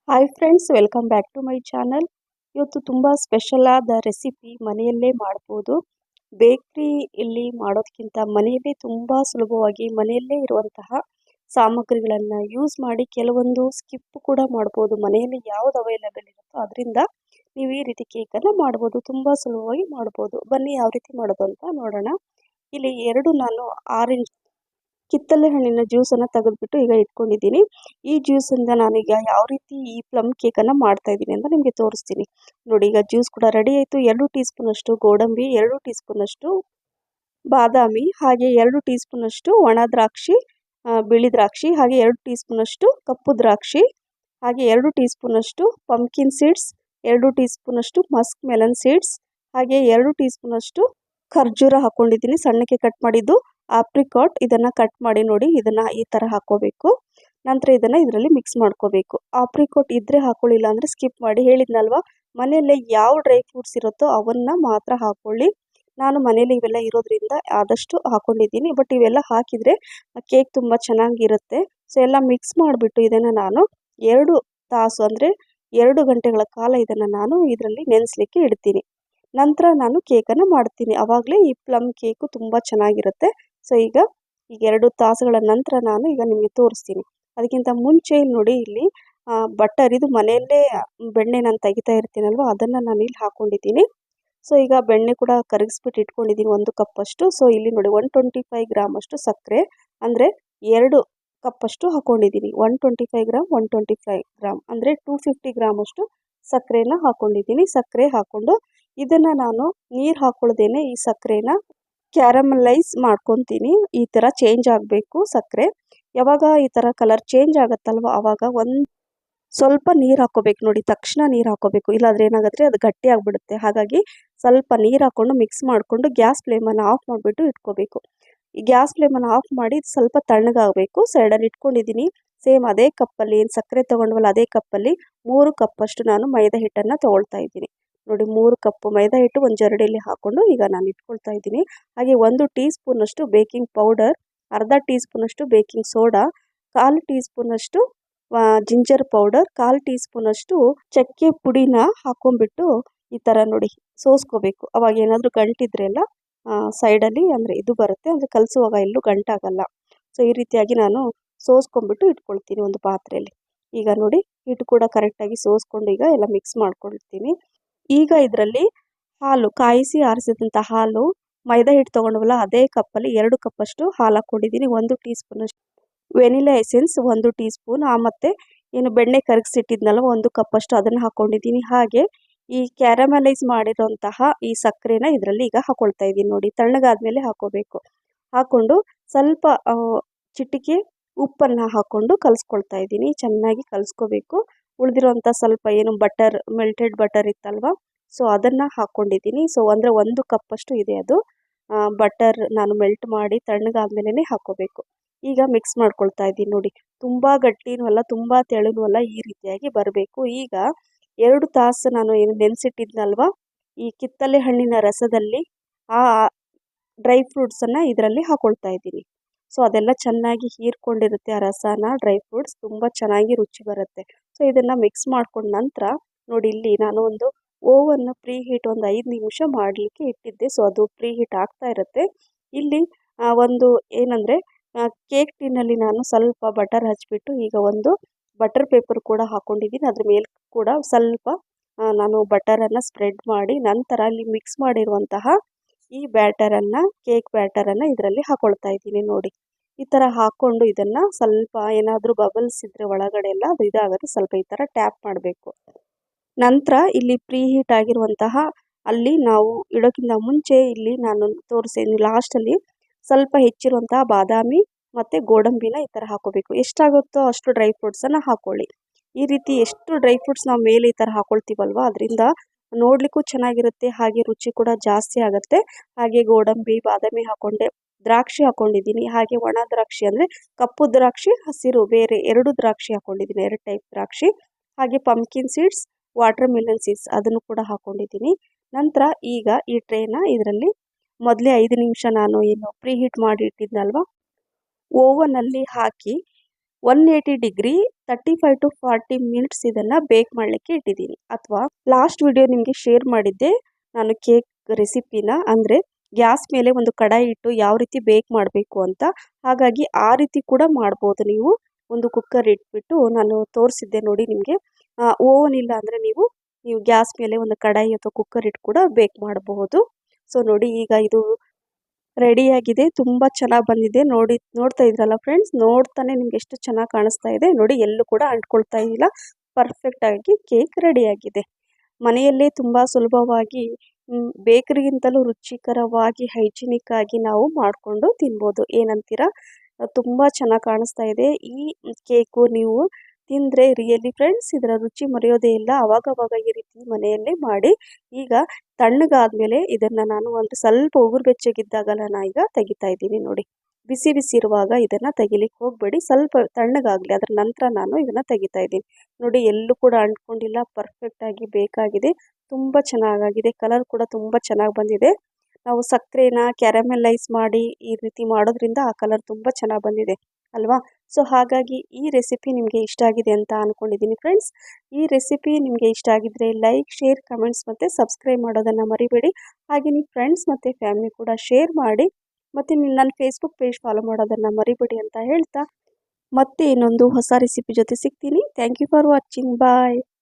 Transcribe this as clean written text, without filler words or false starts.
Hi friends, welcome back to my channel. ಇವತ್ತು ತುಂಬ special ಆದ ರೆಸಿಪಿ ಮನೆಯಲ್ಲೇ ಮಾಡ್ಬೋದು. ಬೇಕ್ರಿ ಇಲ್ಲಿ ಮಾಡೋದಕ್ಕಿಂತ ಮನೆಯಲ್ಲೇ ತುಂಬ ಸುಲಭವಾಗಿ ಮನೆಯಲ್ಲೇ ಇರುವಂತಹ ಸಾಮಗ್ರಿಗಳನ್ನು ಯೂಸ್ ಮಾಡಿ ಕೆಲವೊಂದು ಸ್ಕಿಪ್ ಕೂಡ ಮಾಡ್ಬೋದು. ಮನೆಯಲ್ಲಿ ಯಾವುದು ಅವೈಲೇಬಲ್ ಇರುತ್ತೋ ಅದರಿಂದ ನೀವು ಈ ರೀತಿ ಕೇಕನ್ನು ಮಾಡ್ಬೋದು. ತುಂಬ ಸುಲಭವಾಗಿ ಮಾಡ್ಬೋದು. ಬನ್ನಿ ಯಾವ ರೀತಿ ಮಾಡೋದು ಅಂತ ನೋಡೋಣ. ಇಲ್ಲಿ ನಾನು ಆರೆಂಜ್ ಕಿತ್ತಳೆ ಹಣ್ಣಿನ ಜ್ಯೂಸನ್ನು ತೆಗೆದುಬಿಟ್ಟು ಈಗ ಇಟ್ಕೊಂಡಿದ್ದೀನಿ. ಈ ಜ್ಯೂಸಿಂದ ನಾನೀಗ ಯಾವ ರೀತಿ ಈ ಪ್ಲಮ್ ಕೇಕನ್ನು ಮಾಡ್ತಾ ಇದ್ದೀನಿ ಅಂತ ನಿಮಗೆ ತೋರಿಸ್ತೀನಿ. ನೋಡಿ, ಈಗ ಜ್ಯೂಸ್ ಕೂಡ ರೆಡಿ ಆಯಿತು. 2 ಟೀ ಸ್ಪೂನಷ್ಟು ಗೋಡಂಬಿ, 2 ಟೀ ಸ್ಪೂನಷ್ಟು ಬಾದಾಮಿ, ಹಾಗೆ 2 ಟೀ ಸ್ಪೂನಷ್ಟು ಒಣ ದ್ರಾಕ್ಷಿ, ಬಿಳಿ ದ್ರಾಕ್ಷಿ, ಹಾಗೆ 2 ಟೀ ಸ್ಪೂನಷ್ಟು ಕಪ್ಪು ದ್ರಾಕ್ಷಿ, ಹಾಗೆ 2 ಟೀ ಸ್ಪೂನಷ್ಟು ಪಂಪ್ಕಿನ್ ಸೀಡ್ಸ್, 2 ಟೀ ಸ್ಪೂನಷ್ಟು ಮಸ್ಕ್ ಮೆಲನ್ ಸೀಡ್ಸ್, ಹಾಗೆ 2 ಟೀ ಸ್ಪೂನಷ್ಟು ಖರ್ಜೂರ ಹಾಕ್ಕೊಂಡಿದ್ದೀನಿ, ಸಣ್ಣಕ್ಕೆ ಕಟ್ ಮಾಡಿದ್ದು. ಆಪ್ರಿಕಾಟ್ ಇದನ್ನು ಕಟ್ ಮಾಡಿ ನೋಡಿ, ಇದನ್ನು ಈ ಥರ ಹಾಕ್ಕೋಬೇಕು. ನಂತರ ಇದನ್ನು ಇದರಲ್ಲಿ ಮಿಕ್ಸ್ ಮಾಡ್ಕೋಬೇಕು. ಆಪ್ರಿಕಾಟ್ ಇದ್ದರೆ ಹಾಕ್ಕೊಳ್ಳಿಲ್ಲ ಅಂದರೆ ಸ್ಕಿಪ್ ಮಾಡಿ. ಹೇಳಿದ್ನಲ್ವ, ಮನೆಯಲ್ಲೇ ಯಾವ ಡ್ರೈ ಫ್ರೂಟ್ಸ್ ಇರುತ್ತೋ ಅವನ್ನು ಮಾತ್ರ ಹಾಕ್ಕೊಳ್ಳಿ. ನಾನು ಮನೇಲಿ ಇವೆಲ್ಲ ಇರೋದ್ರಿಂದ ಆದಷ್ಟು ಹಾಕ್ಕೊಂಡಿದ್ದೀನಿ. ಬಟ್ ಇವೆಲ್ಲ ಹಾಕಿದರೆ ಕೇಕ್ ತುಂಬ ಚೆನ್ನಾಗಿರುತ್ತೆ. ಸೊ ಎಲ್ಲ ಮಿಕ್ಸ್ ಮಾಡಿಬಿಟ್ಟು ಇದನ್ನು ನಾನು 2 ತಾಸು ಅಂದರೆ 2 ಗಂಟೆಗಳ ಕಾಲ ಇದನ್ನು ನಾನು ಇದರಲ್ಲಿ ನೆನೆಸಲಿಕ್ಕೆ ಇಡ್ತೀನಿ. ನಂತರ ನಾನು ಕೇಕನ್ನು ಮಾಡ್ತೀನಿ. ಆವಾಗಲೇ ಈ ಪ್ಲಮ್ ಕೇಕು ತುಂಬ ಚೆನ್ನಾಗಿರುತ್ತೆ. ಸೊ ಈಗ 2 ತಾಸುಗಳ ನಂತರ ನಾನು ಈಗ ನಿಮಗೆ ತೋರಿಸ್ತೀನಿ. ಅದಕ್ಕಿಂತ ಮುಂಚೆ ನೋಡಿ, ಇಲ್ಲಿ ಬಟರ್, ಇದು ಮನೆಯಲ್ಲೇ ಬೆಣ್ಣೆ ನಾನು ತೆಗಿತಾ ಇರ್ತೀನಲ್ವ, ಅದನ್ನು ನಾನು ಇಲ್ಲಿ ಹಾಕ್ಕೊಂಡಿದ್ದೀನಿ. ಸೊ ಈಗ ಬೆಣ್ಣೆ ಕೂಡ ಕರಗಿಸ್ಬಿಟ್ಟು ಇಟ್ಕೊಂಡಿದ್ದೀನಿ 1 ಕಪ್ಪಷ್ಟು. ಸೊ ಇಲ್ಲಿ ನೋಡಿ 125 ಗ್ರಾಮ್ ಅಷ್ಟು ಸಕ್ಕರೆ, ಅಂದರೆ 2 ಕಪ್ಪಷ್ಟು ಹಾಕ್ಕೊಂಡಿದ್ದೀನಿ. 125 ಗ್ರಾಮ್ 125 ಗ್ರಾಮ್ ಅಂದರೆ 250 ಗ್ರಾಮ್ ಅಷ್ಟು ಸಕ್ಕರೆನ ಹಾಕ್ಕೊಂಡಿದ್ದೀನಿ. ಸಕ್ಕರೆ ಹಾಕ್ಕೊಂಡು ಇದನ್ನು ನಾನು ನೀರು ಹಾಕ್ಕೊಳ್ದೇನೆ ಈ ಸಕ್ಕರೆನ ಕ್ಯಾರಮಲೈಸ್ ಮಾಡ್ಕೊತೀನಿ. ಈ ಥರ ಚೇಂಜ್ ಆಗಬೇಕು ಸಕ್ಕರೆ. ಯಾವಾಗ ಈ ಥರ ಕಲರ್ ಚೇಂಜ್ ಆಗುತ್ತಲ್ವ, ಆವಾಗ ಸ್ವಲ್ಪ ನೀರು ಹಾಕ್ಕೋಬೇಕು. ನೋಡಿ, ತಕ್ಷಣ ನೀರು ಹಾಕ್ಕೋಬೇಕು, ಇಲ್ಲಾಂದರೆ ಏನಾಗುತ್ತೆ, ಅದು ಗಟ್ಟಿ ಆಗಿಬಿಡುತ್ತೆ. ಹಾಗಾಗಿ ಸ್ವಲ್ಪ ನೀರು ಹಾಕ್ಕೊಂಡು ಮಿಕ್ಸ್ ಮಾಡಿಕೊಂಡು ಗ್ಯಾಸ್ ಫ್ಲೇಮನ್ನು ಆಫ್ ಮಾಡಿಬಿಟ್ಟು ಇಟ್ಕೋಬೇಕು. ಈ ಗ್ಯಾಸ್ ಫ್ಲೇಮನ್ನು ಆಫ್ ಮಾಡಿ ಸ್ವಲ್ಪ ತಣ್ಣಗಾಗಬೇಕು. ಸೈಡಲ್ಲಿ ಇಟ್ಕೊಂಡಿದ್ದೀನಿ. ಸೇಮ್ ಅದೇ ಕಪ್ಪಲ್ಲಿ ಏನು ಸಕ್ಕರೆ ತೊಗೊಂಡ್ವಲ್ಲ ಅದೇ ಕಪ್ಪಲ್ಲಿ 3 ಕಪ್ಪಷ್ಟು ನಾನು ಮೈದಾ ಹಿಟ್ಟನ್ನು ತೊಗೊಳ್ತಾ ಇದ್ದೀನಿ. ನೋಡಿ, 3 ಕಪ್ಪು ಮೈದಾ ಹಿಟ್ಟು ಒಂದು ಜರಡಿಯಲ್ಲಿ ಹಾಕ್ಕೊಂಡು ಈಗ ನಾನು ಇಟ್ಕೊಳ್ತಾ ಇದ್ದೀನಿ. ಹಾಗೆ 1 ಟೀ ಸ್ಪೂನಷ್ಟು ಬೇಕಿಂಗ್ ಪೌಡರ್, ಅರ್ಧ ಟೀ ಸ್ಪೂನಷ್ಟು ಬೇಕಿಂಗ್ ಸೋಡಾ, 1/4 ಟೀ ಸ್ಪೂನಷ್ಟು ಜಿಂಜರ್ ಪೌಡರ್, 1/4 ಟೀ ಸ್ಪೂನಷ್ಟು ಚಕ್ಕೆ ಪುಡಿನ ಹಾಕ್ಕೊಂಬಿಟ್ಟು ಈ ಥರ ನೋಡಿ ಸೋಸ್ಕೋಬೇಕು. ಅವಾಗ ಏನಾದರೂ ಗಂಟಿದ್ರೆ ಎಲ್ಲ ಸೈಡಲ್ಲಿ ಅಂದರೆ ಇದು ಬರುತ್ತೆ, ಅಂದರೆ ಕಲಸುವಾಗ ಎಲ್ಲೂ ಗಂಟಾಗಲ್ಲ. ಸೊ ಈ ರೀತಿಯಾಗಿ ನಾನು ಸೋಸ್ಕೊಂಡ್ಬಿಟ್ಟು ಇಟ್ಕೊಳ್ತೀನಿ ಒಂದು ಪಾತ್ರೆಯಲ್ಲಿ. ಈಗ ನೋಡಿ, ಹಿಟ್ಟು ಕೂಡ ಕರೆಕ್ಟಾಗಿ ಸೋಸ್ಕೊಂಡು ಈಗ ಎಲ್ಲ ಮಿಕ್ಸ್ ಮಾಡ್ಕೊಳ್ತೀನಿ. ಈಗ ಇದರಲ್ಲಿ ಹಾಲು, ಕಾಯಿಸಿ ಆರಿಸಿದಂಥ ಹಾಲು, ಮೈದಾ ಹಿಟ್ಟು ತೊಗೊಂಡ್ವಲ್ಲ ಅದೇ ಕಪ್ಪಲ್ಲಿ 2 ಕಪ್ಪಷ್ಟು ಹಾಲು ಹಾಕ್ಕೊಂಡಿದ್ದೀನಿ. 1 ಟೀ ಸ್ಪೂನಷ್ಟು ವೆನಿಲಾ ಎಸೆನ್ಸ್ 1 ಟೀ ಸ್ಪೂನ್, ಮತ್ತು ಏನು ಬೆಣ್ಣೆ ಕರಗಿಸಿಟ್ಟಿದ್ನಲ್ಲ 1 ಕಪ್ಪಷ್ಟು ಅದನ್ನು ಹಾಕ್ಕೊಂಡಿದ್ದೀನಿ. ಹಾಗೆ ಈ ಕ್ಯಾರಮಲೈಸ್ ಮಾಡಿರೋಂತಹ ಈ ಸಕ್ಕರೆನ ಇದರಲ್ಲಿ ಈಗ ಹಾಕ್ಕೊಳ್ತಾ ಇದ್ದೀನಿ. ನೋಡಿ, ತಣ್ಣಗಾದ್ಮೇಲೆ ಹಾಕ್ಕೋಬೇಕು. ಹಾಕ್ಕೊಂಡು ಸ್ವಲ್ಪ ಚಿಟಿಕೆ ಉಪ್ಪನ್ನು ಹಾಕ್ಕೊಂಡು ಕಲಿಸ್ಕೊಳ್ತಾ ಇದ್ದೀನಿ. ಚೆನ್ನಾಗಿ ಕಲಿಸ್ಕೋಬೇಕು. ಉಳಿದಿರೋಂಥ ಸ್ವಲ್ಪ ಏನು ಬಟರ್, ಮೆಲ್ಟೆಡ್ ಬಟರ್ ಇತ್ತಲ್ವ, ಸೊ ಅದನ್ನು ಹಾಕ್ಕೊಂಡಿದ್ದೀನಿ. ಸೊ ಅಂದರೆ 1 ಕಪ್ಪಷ್ಟು ಇದೆ ಅದು. ಬಟರ್ ನಾನು ಮೆಲ್ಟ್ ಮಾಡಿ ತಣ್ಣಗಾದ್ಮೇಲೆ ಹಾಕ್ಕೋಬೇಕು. ಈಗ ಮಿಕ್ಸ್ ಮಾಡ್ಕೊಳ್ತಾ ಇದ್ದೀನಿ. ನೋಡಿ, ತುಂಬ ಗಟ್ಟಿನೂ ಅಲ್ಲ, ತುಂಬ ತೆಳುನೂ ಅಲ್ಲ, ಈ ರೀತಿಯಾಗಿ ಬರಬೇಕು. ಈಗ 2 ತಾಸು ನಾನು ಏನು ನೆನೆಸಿಟ್ಟಿದ್ನಲ್ವ, ಈ ಕಿತ್ತಳೆ ಹಣ್ಣಿನ ರಸದಲ್ಲಿ ಆ ಡ್ರೈ ಫ್ರೂಟ್ಸನ್ನು ಇದರಲ್ಲಿ ಹಾಕ್ಕೊಳ್ತಾ ಇದ್ದೀನಿ. ಸೊ ಅದೆಲ್ಲ ಚೆನ್ನಾಗಿ ಹೀರ್ಕೊಂಡಿರುತ್ತೆ ಆ ರಸನ. ಡ್ರೈ ಫ್ರೂಟ್ಸ್ ತುಂಬ ಚೆನ್ನಾಗಿ ರುಚಿ ಬರುತ್ತೆ. ಸೊ ಇದನ್ನು ಮಿಕ್ಸ್ ಮಾಡ್ಕೊಂಡ ನಂತರ ನೋಡಿ, ಇಲ್ಲಿ ನಾನು ಒಂದು ಓವನ್ನು ಪ್ರೀ ಹೀಟ್ ಒಂದು 5 ನಿಮಿಷ ಮಾಡಲಿಕ್ಕೆ ಇಟ್ಟಿದ್ದೆ. ಸೊ ಅದು ಪ್ರೀ ಹೀಟ್ ಆಗ್ತಾ ಇರುತ್ತೆ. ಇಲ್ಲಿ ಒಂದು ಏನಂದರೆ ಕೇಕ್ ಟಿನ್ನಲ್ಲಿ ನಾನು ಸ್ವಲ್ಪ ಬಟರ್ ಹಚ್ಬಿಟ್ಟು ಈಗ ಒಂದು ಬಟರ್ ಪೇಪರ್ ಕೂಡ ಹಾಕ್ಕೊಂಡಿದ್ದೀನಿ. ಅದ್ರ ಮೇಲೆ ಕೂಡ ಸ್ವಲ್ಪ ನಾನು ಬಟರನ್ನು ಸ್ಪ್ರೆಡ್ ಮಾಡಿ ನಂತರ ಅಲ್ಲಿ ಮಿಕ್ಸ್ ಮಾಡಿರುವಂತಹ ಈ ಬ್ಯಾಟರನ್ನು, ಕೇಕ್ ಬ್ಯಾಟರನ್ನು ಇದರಲ್ಲಿ ಹಾಕ್ಕೊಳ್ತಾ ಇದ್ದೀನಿ. ನೋಡಿ, ಈ ಥರ ಹಾಕ್ಕೊಂಡು ಇದನ್ನು ಸ್ವಲ್ಪ ಏನಾದರೂ ಬಬಲ್ಸ್ ಇದ್ದರೆ ಒಳಗಡೆ ಎಲ್ಲ ಅದು ಇದಾಗುತ್ತೆ, ಸ್ವಲ್ಪ ಈ ಥರ ಟ್ಯಾಪ್ ಮಾಡಬೇಕು. ನಂತರ ಇಲ್ಲಿ ಪ್ರೀ ಹೀಟ್ ಆಗಿರುವಂತಹ ಅಲ್ಲಿ ನಾವು ಇಡೋಕ್ಕಿಂತ ಮುಂಚೆ ಇಲ್ಲಿ ನಾನು ತೋರಿಸಿದ್ದೀನಿ ಲಾಸ್ಟಲ್ಲಿ ಸ್ವಲ್ಪ ಹೆಚ್ಚಿರುವಂತಹ ಬಾದಾಮಿ ಮತ್ತು ಗೋಡಂಬಿನ ಈ ಥರ ಹಾಕ್ಕೋಬೇಕು. ಎಷ್ಟಾಗುತ್ತೋ ಅಷ್ಟು ಡ್ರೈ ಫ್ರೂಟ್ಸನ್ನು ಹಾಕ್ಕೊಳ್ಳಿ. ಈ ರೀತಿ ಎಷ್ಟು ಡ್ರೈ ಫ್ರೂಟ್ಸ್ ನಾವು ಮೇಲೆ ಈ ಥರ ಹಾಕ್ಕೊಳ್ತೀವಲ್ವ, ಅದರಿಂದ ನೋಡಲಿಕ್ಕೂ ಚೆನ್ನಾಗಿರುತ್ತೆ, ಹಾಗೆ ರುಚಿ ಕೂಡ ಜಾಸ್ತಿ ಆಗುತ್ತೆ. ಹಾಗೆ ಗೋಡಂಬಿ, ಬಾದಾಮಿ ಹಾಕ್ಕೊಂಡೆ, ದ್ರಾಕ್ಷಿ ಹಾಕ್ಕೊಂಡಿದ್ದೀನಿ. ಹಾಗೆ ಒಣ ದ್ರಾಕ್ಷಿ ಅಂದರೆ ಕಪ್ಪು ದ್ರಾಕ್ಷಿ, ಹಸಿರು ಬೇರೆ 2 ದ್ರಾಕ್ಷಿ ಹಾಕ್ಕೊಂಡಿದ್ದೀನಿ, 2 ಟೈಪ್ ದ್ರಾಕ್ಷಿ. ಹಾಗೆ pumpkin seeds, water melon seeds ಅದನ್ನು ಕೂಡ ಹಾಕ್ಕೊಂಡಿದ್ದೀನಿ. ನಂತರ ಈಗ ಈ ಟ್ರೇನ ಇದರಲ್ಲಿ ಮೊದಲೇ 5 ನಿಮಿಷ ನಾನು ಏನು ಪ್ರೀ ಹೀಟ್ ಮಾಡಿ ಇಟ್ಟಿದ್ನಲ್ವ, ಓವನಲ್ಲಿ ಹಾಕಿ 180 ಡಿಗ್ರಿ 35 ಟು 40 ಮಿನಿಟ್ಸ್ ಇದನ್ನು ಬೇಕ್ ಮಾಡಲಿಕ್ಕೆ ಇಟ್ಟಿದ್ದೀನಿ. ಅಥವಾ ಲಾಸ್ಟ್ ವಿಡಿಯೋ ನಿಮಗೆ ಶೇರ್ ಮಾಡಿದ್ದೆ ನಾನು ಕೇಕ್ ರೆಸಿಪಿನ, ಅಂದರೆ ಗ್ಯಾಸ್ ಮೇಲೆ ಒಂದು ಕಡಾಯಿ ಇಟ್ಟು ಯಾವ ರೀತಿ ಬೇಕ್ ಮಾಡಬೇಕು ಅಂತ. ಹಾಗಾಗಿ ಆ ರೀತಿ ಕೂಡ ಮಾಡ್ಬೋದು ನೀವು. ಒಂದು ಕುಕ್ಕರ್ ಇಟ್ಬಿಟ್ಟು ನಾನು ತೋರಿಸಿದ್ದೆ ನೋಡಿ ನಿಮಗೆ. ಓವನ್ ಇಲ್ಲ ಅಂದರೆ ನೀವು ಗ್ಯಾಸ್ ಮೇಲೆ ಒಂದು ಕಡಾಯಿ ಅಥವಾ ಕುಕ್ಕರ್ ಇಟ್ಟು ಕೂಡ ಬೇಕ್ ಮಾಡಬಹುದು. ಸೊ ನೋಡಿ, ಈಗ ಇದು ರೆಡಿಯಾಗಿದೆ. ತುಂಬ ಚೆನ್ನಾಗಿ ಬಂದಿದೆ. ನೋಡ್ತಾ ಇದ್ರಲ್ಲ ಫ್ರೆಂಡ್ಸ್, ನೋಡ್ತಾನೆ ನಿಮ್ಗೆ ಎಷ್ಟು ಚೆನ್ನಾಗಿ ಕಾಣಿಸ್ತಾ ಇದೆ ನೋಡಿ. ಎಲ್ಲೂ ಕೂಡ ಅಂಟ್ಕೊಳ್ತಾ ಇಲ್ಲ. ಪರ್ಫೆಕ್ಟಾಗಿ ಕೇಕ್ ರೆಡಿಯಾಗಿದೆ. ಮನೆಯಲ್ಲೇ ತುಂಬ ಸುಲಭವಾಗಿ ಬೇಕರಿಗಿಂತಲೂ ರುಚಿಕರವಾಗಿ ಹೈಜಿನಿಕ್ ಆಗಿ ನಾವು ಮಾಡಿಕೊಂಡು ತಿನ್ಬೋದು. ಏನಂತೀರಾ? ತುಂಬ ಚೆನ್ನಾಗಿ ಕಾಣಿಸ್ತಾ ಇದೆ. ಈ ಕೇಕು ನೀವು ತಿಂದರೆ ರಿಯಲಿ ಫ್ರೆಂಡ್ಸ್ ಇದರ ರುಚಿ ಮರೆಯೋದೇ ಇಲ್ಲ. ಅವಾಗವಾಗ ಈ ರೀತಿ ಮನೆಯಲ್ಲೇ ಮಾಡಿ. ಈಗ ತಣ್ಣಗಾದ್ಮೇಲೆ ಇದನ್ನು ನಾನು ಒಂದು ಸ್ವಲ್ಪ ಉಗುರು ಬೆಚ್ಚಗಿದ್ದಾಗಲ್ಲ ನಾನು ಈಗ ತೆಗಿತಾ ಇದ್ದೀನಿ ನೋಡಿ. ಬಿಸಿ ಬಿಸಿ ಇರುವಾಗ ಇದನ್ನು ತೆಗಿಲಿಕ್ಕೆ ಹೋಗಬೇಡಿ. ಸ್ವಲ್ಪ ತಣ್ಣಗಾಗಲಿ, ಅದರ ನಂತರ ನಾನು ಇದನ್ನು ತೆಗಿತಾ ಇದ್ದೀನಿ ನೋಡಿ. ಎಲ್ಲೂ ಕೂಡ ಅಂಟ್ಕೊಂಡಿಲ್ಲ. ಪರ್ಫೆಕ್ಟಾಗಿ ಬೇಕಾಗಿದೆ. ತುಂಬ ಚೆನ್ನಾಗಾಗಿದೆ. ಕಲರ್ ಕೂಡ ತುಂಬ ಚೆನ್ನಾಗಿ ಬಂದಿದೆ. ನಾವು ಸಕ್ಕರೆನ ಕ್ಯಾರಮೆಲೈಸ್ ಮಾಡಿ ಈ ರೀತಿ ಮಾಡೋದ್ರಿಂದ ಆ ಕಲರ್ ತುಂಬ ಚೆನ್ನಾಗಿ ಬಂದಿದೆ ಅಲ್ವಾ? ಸೊ ಹಾಗಾಗಿ ಈ ರೆಸಿಪಿ ನಿಮಗೆ ಇಷ್ಟ ಆಗಿದೆ ಅಂತ ಅಂದ್ಕೊಂಡಿದ್ದೀನಿ ಫ್ರೆಂಡ್ಸ್. ಈ ರೆಸಿಪಿ ನಿಮಗೆ ಇಷ್ಟ ಆಗಿದ್ದರೆ ಲೈಕ್, ಶೇರ್, ಕಮೆಂಟ್ಸ್ ಮತ್ತು ಸಬ್ಸ್ಕ್ರೈಬ್ ಮಾಡೋದನ್ನು ಮರಿಬೇಡಿ. ಹಾಗೆ ನಿಮ್ಮ ಫ್ರೆಂಡ್ಸ್ ಮತ್ತು ಫ್ಯಾಮಿಲಿ ಕೂಡ ಶೇರ್ ಮಾಡಿ. ಮತ್ತು ನನ್ನ ಫೇಸ್ಬುಕ್ ಪೇಜ್ ಫಾಲೋ ಮಾಡೋದನ್ನು ಮರಿಬೇಡಿ ಅಂತ ಹೇಳ್ತಾ, ಮತ್ತೆ ಇನ್ನೊಂದು ಹೊಸ ರೆಸಿಪಿ ಜೊತೆ ಸಿಗ್ತೀನಿ. Thank you for watching. Bye.